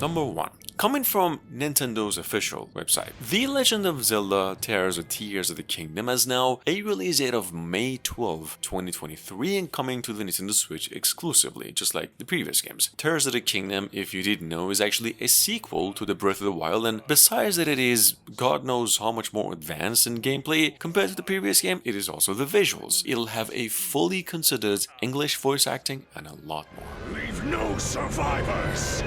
Number 1. Coming from Nintendo's official website, The Legend of Zelda Tears of the Kingdom has now a release date of May 12, 2023 and coming to the Nintendo Switch exclusively, just like the previous games. Tears of the Kingdom, if you didn't know, is actually a sequel to the Breath of the Wild, and besides that it is God knows how much more advanced in gameplay compared to the previous game, it is also the visuals. It'll have a fully considered English voice acting and a lot more. Leave no survivors!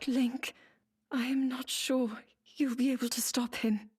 Link, I am not sure you'll be able to stop him.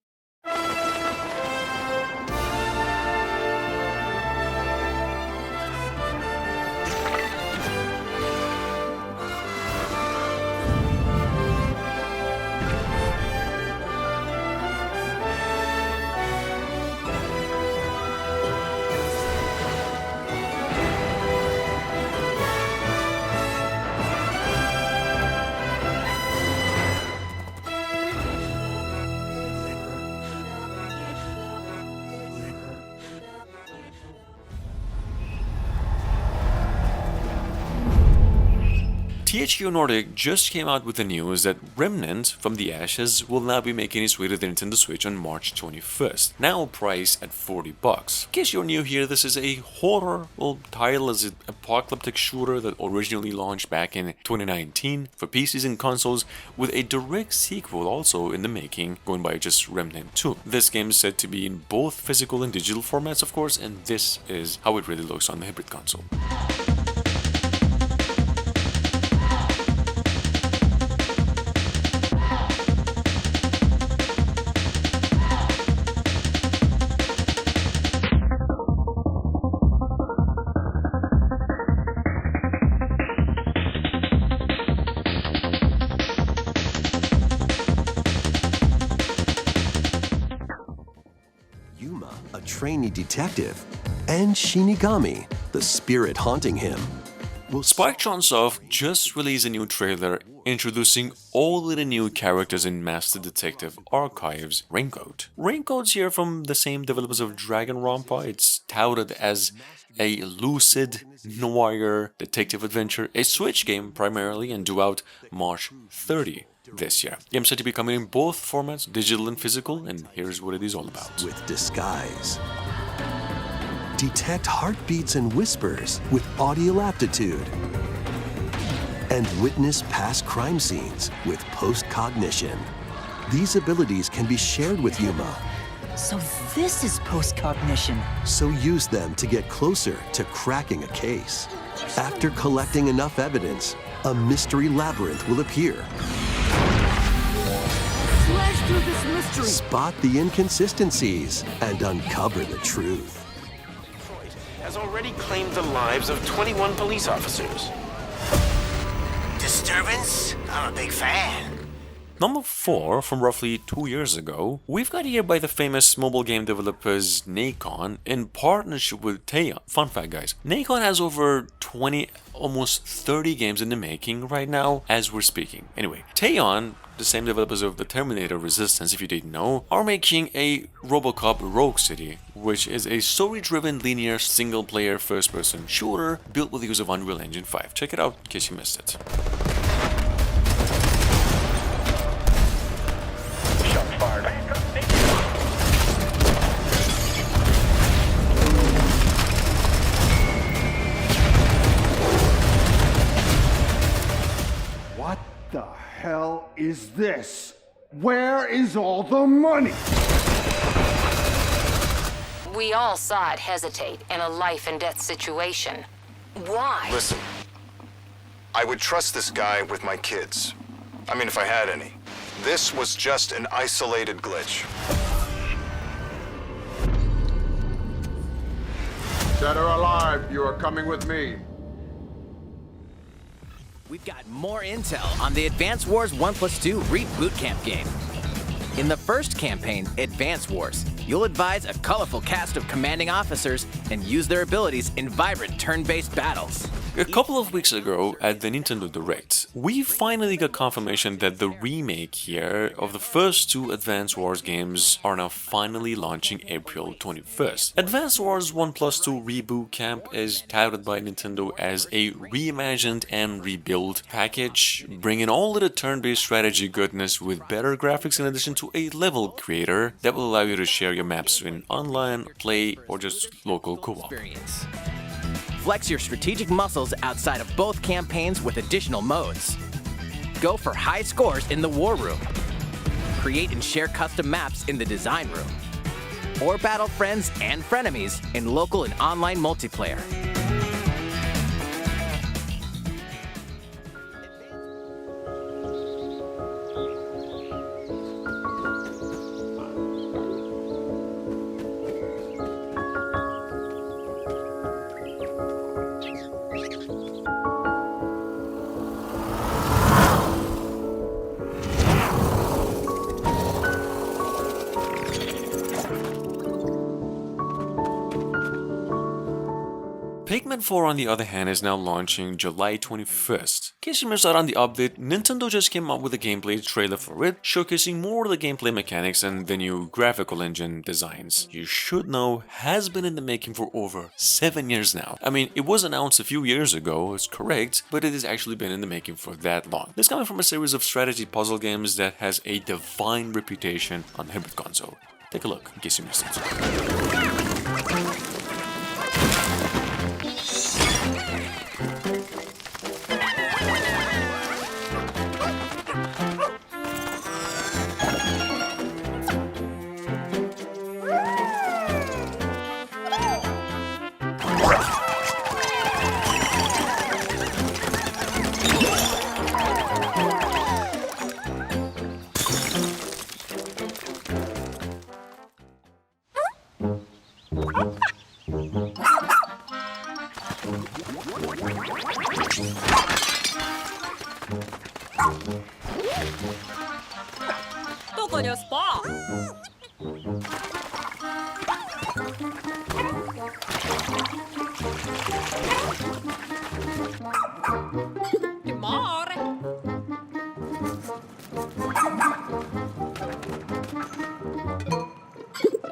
THQ Nordic just came out with the news that Remnant from the Ashes will now be making its way to the Nintendo Switch on March 21st, now priced at $40. In case you're new here, this is a horror title as an apocalyptic shooter that originally launched back in 2019 for PCs and consoles, with a direct sequel also in the making, going by just Remnant 2. This game is said to be in both physical and digital formats, of course, and this is how it really looks on the hybrid console. A trainee detective, and Shinigami, the spirit haunting him. Spike Chunsoft just released a new trailer introducing all of the new characters in Master Detective Archives Raincoat. Raincoat's here from the same developers of Danganronpa. It's touted as a lucid noir detective adventure, a Switch game primarily, and due out March 30 this year. Game said to be coming in both formats, digital and physical, and here's what it is all about. With disguise. Detect heartbeats and whispers with audio aptitude. And witness past crime scenes with post-cognition. These abilities can be shared with Yuma. So this is post-cognition. So use them to get closer to cracking a case. After collecting enough evidence, a mystery labyrinth will appear. Slash through this mystery. Spot the inconsistencies and uncover the truth. Has already claimed the lives of 21 police officers. Disturbance? I'm a big fan. Number 4, from roughly 2 years ago, we've got here by the famous mobile game developers Nacon in partnership with Teyon. Fun fact, guys, Nacon has over 20, almost 30 games in the making right now as we're speaking. Anyway, Teyon, the same developers of the Terminator Resistance, if you didn't know, are making a RoboCop Rogue City, which is a story-driven linear single-player first-person shooter built with the use of Unreal Engine 5. Check it out in case you missed it. What the hell is this? Where is all the money? We all saw it hesitate in a life and death situation. Why? Listen, I would trust this guy with my kids. I mean, if I had any. This was just an isolated glitch. Dead or alive, you are coming with me. We've got more intel on the Advance Wars 1+2 Reboot Camp game. In the first campaign, Advance Wars, you'll advise a colorful cast of commanding officers and use their abilities in vibrant turn-based battles. A couple of weeks ago at the Nintendo Direct, we finally got confirmation that the remake here of the first two Advance Wars games are now finally launching April 21st. Advance Wars 1+2 Reboot Camp is touted by Nintendo as a reimagined and rebuilt package, bringing all of the turn-based strategy goodness with better graphics in addition to a level creator that will allow you to share your maps in online, play, or just local co-op. Flex your strategic muscles outside of both campaigns with additional modes. Go for high scores in the War Room. Create and share custom maps in the Design Room. Or battle friends and frenemies in local and online multiplayer. Pikmin 4 on the other hand is now launching July 21st. In case you missed out on the update, Nintendo just came out with a gameplay trailer for it, showcasing more of the gameplay mechanics and the new graphical engine designs. You should know has been in the making for over 7 years now. I mean, it was announced a few years ago, it's correct, but it has actually been in the making for that long. This coming from a series of strategy puzzle games that has a divine reputation on the hybrid console. Take a look in case you missed it.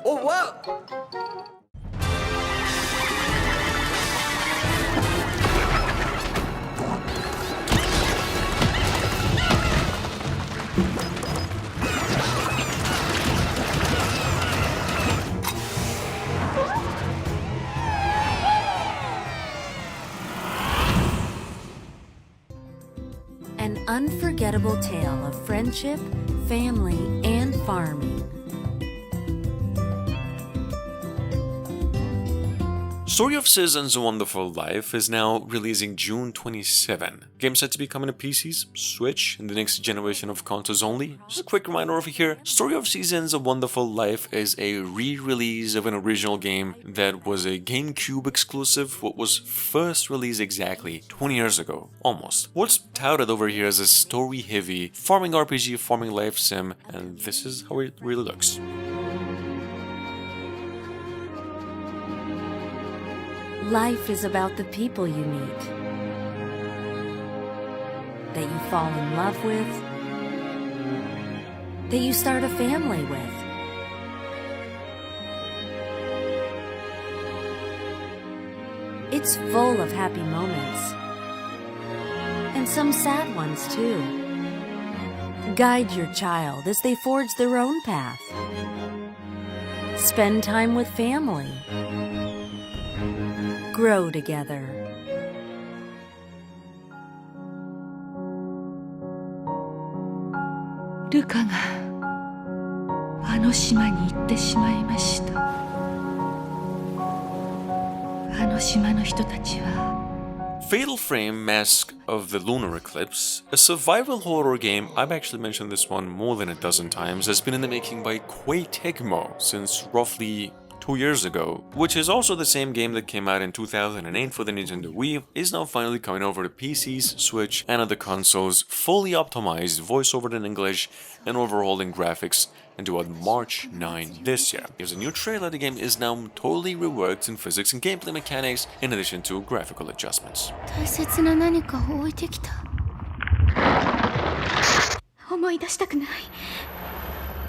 Oh, whoa! An unforgettable tale of friendship, family, and farming. Story of Seasons: A Wonderful Life is now releasing June 27. Game set to be coming to PCs, Switch, and the next generation of consoles only. Just a quick reminder over here, Story of Seasons: A Wonderful Life is a re-release of an original game that was a GameCube exclusive, what was first released exactly 20 years ago, almost. What's touted over here is a story-heavy farming RPG, farming life sim, and this is how it really looks. Life is about the people you meet, that you fall in love with, that you start a family with. It's full of happy moments, and some sad ones too. Guide your child as they forge their own path. Spend time with family. Grow together. Luca があの島に行ってしまいました。あの島の人たちは Fatal Frame: Mask of the Lunar Eclipse, a survival horror game. I've actually mentioned this one more than a dozen times, has been in the making by Koei Tecmo since roughly 2 years ago, which is also the same game that came out in 2008 for the Nintendo Wii, is now finally coming over to PCs, Switch, and other consoles, fully optimized, voiceovered in English, and overhauled in graphics, and due on March 9 this year. Here's a new trailer. The game is now totally reworked in physics and gameplay mechanics, in addition to graphical adjustments. 大切な何かを置いてきた。思い出したくない。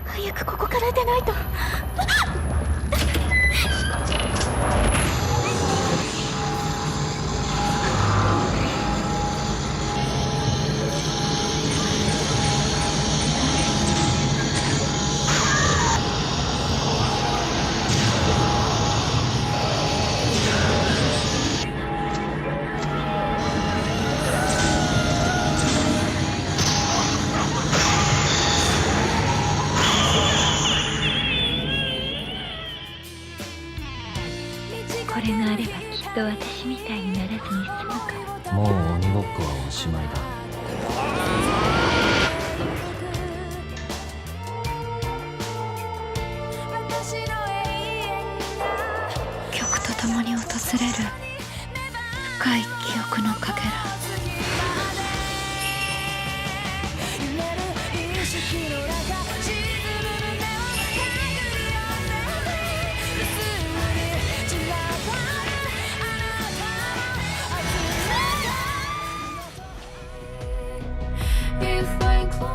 早くここから出ないと。これがあればきっと私みたいにならずに済むか。もう鬼ごっこはおしまいだ。曲とともに訪れる深い記憶のかけら。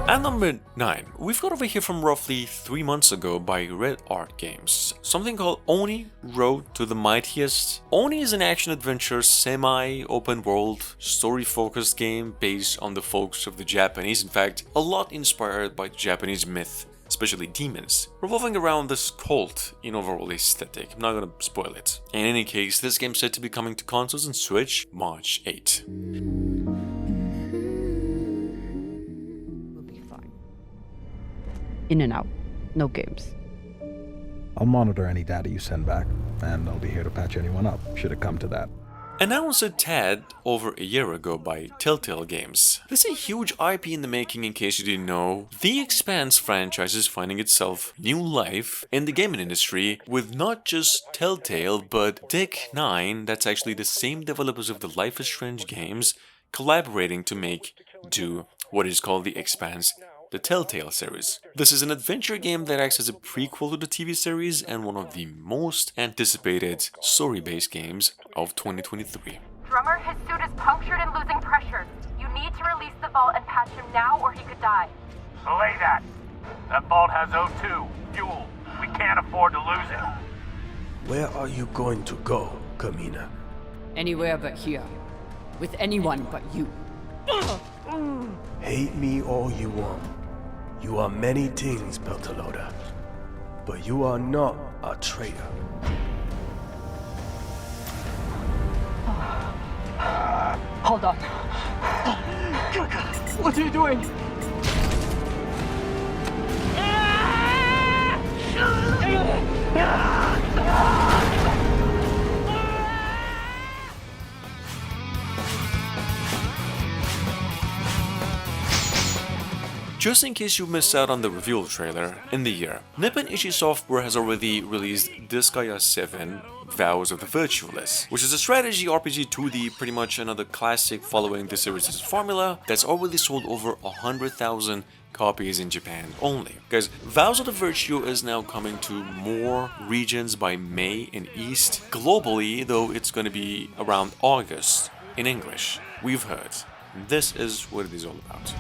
At number 9, we've got over here from roughly 3 months ago by Red Art Games, something called Oni Road to the Mightiest. Oni is an action-adventure, semi-open world, story-focused game based on the folks of the Japanese, in fact, a lot inspired by Japanese myth, especially demons, revolving around this cult in overall aesthetic. I'm not gonna spoil it. In any case, this game's set to be coming to consoles and Switch March 8. In and out. No games. I'll monitor any data you send back, and I'll be here to patch anyone up, should it come to that. Announced a tad over a year ago by Telltale Games. This is a huge IP in the making, in case you didn't know. The Expanse franchise is finding itself new life in the gaming industry with not just Telltale, but Deck 9, that's actually the same developers of the Life is Strange games, collaborating to do what is called the Expanse, the Telltale series. This is an adventure game that acts as a prequel to the TV series and one of the most anticipated story-based games of 2023. Drummer, his suit is punctured and losing pressure. You need to release the vault and patch him now or he could die. Belay that. That vault has O2, fuel. We can't afford to lose it. Where are you going to go, Kamina? Anywhere but here. With anyone but you. Hate me all you want. You are many things, Beltalowda. But you are not a traitor. Hold on. What are you doing? Just in case you missed out on the reveal trailer, in the year, Nippon Ichi Software has already released Disgaea 7 Vows of the Virtualist, which is a strategy RPG 2D, pretty much another classic following the series' formula that's already sold over 100,000 copies in Japan only. Guys, Vows of the Virtue is now coming to more regions by May in East. Globally, though, it's going to be around August in English. We've heard. This is what it is all about.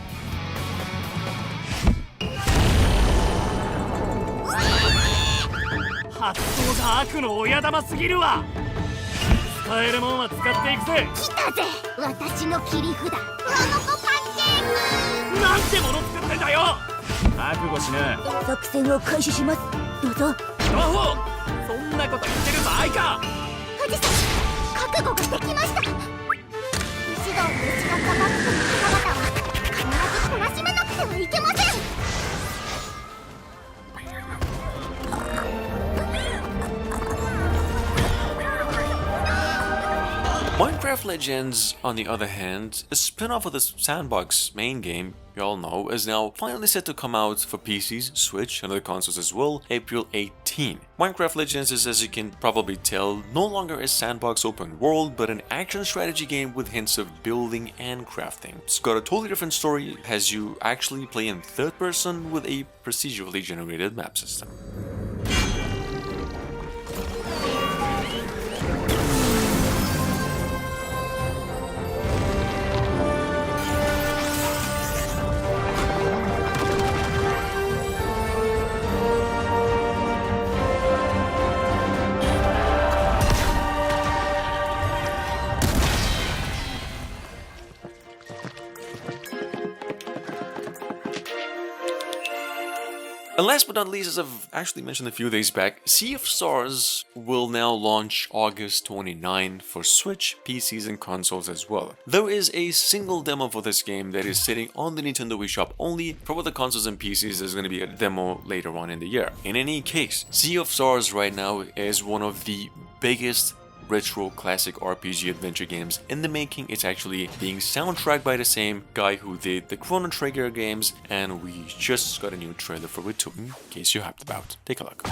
発想が悪の親玉すぎるわ。使えるもんは使っていくぜ。来たぜ、私の切り札。プロノコパンケーキ。なんてもの作ってんだよ。覚悟しな。作戦を開始します。どうぞ。ドアホー。そんなこと言ってる場合か。富士山、覚悟ができました。一度打ち勝った幕府の方々は必ず懲らしめなくてはいけません。Minecraft Legends, on the other hand, a spin-off of the Sandbox main game, you all know, is now finally set to come out for PCs, Switch, and other consoles as well, April 18. Minecraft Legends is, as you can probably tell, no longer a sandbox open world, but an action strategy game with hints of building and crafting. It's got a totally different story, as you actually play in third person with a procedurally generated map system. And last but not least, as I've actually mentioned a few days back, Sea of Stars will now launch August 29 for Switch, PCs and consoles as well. There is a single demo for this game that is sitting on the Nintendo Wii Shop only. For both the consoles and PCs, there's going to be a demo later on in the year. In any case, Sea of Stars right now is one of the biggest retro classic RPG adventure games in the making. It's actually being soundtracked by the same guy who did the Chrono Trigger games, and we just got a new trailer for it too, in case you're hyped about. Take a look.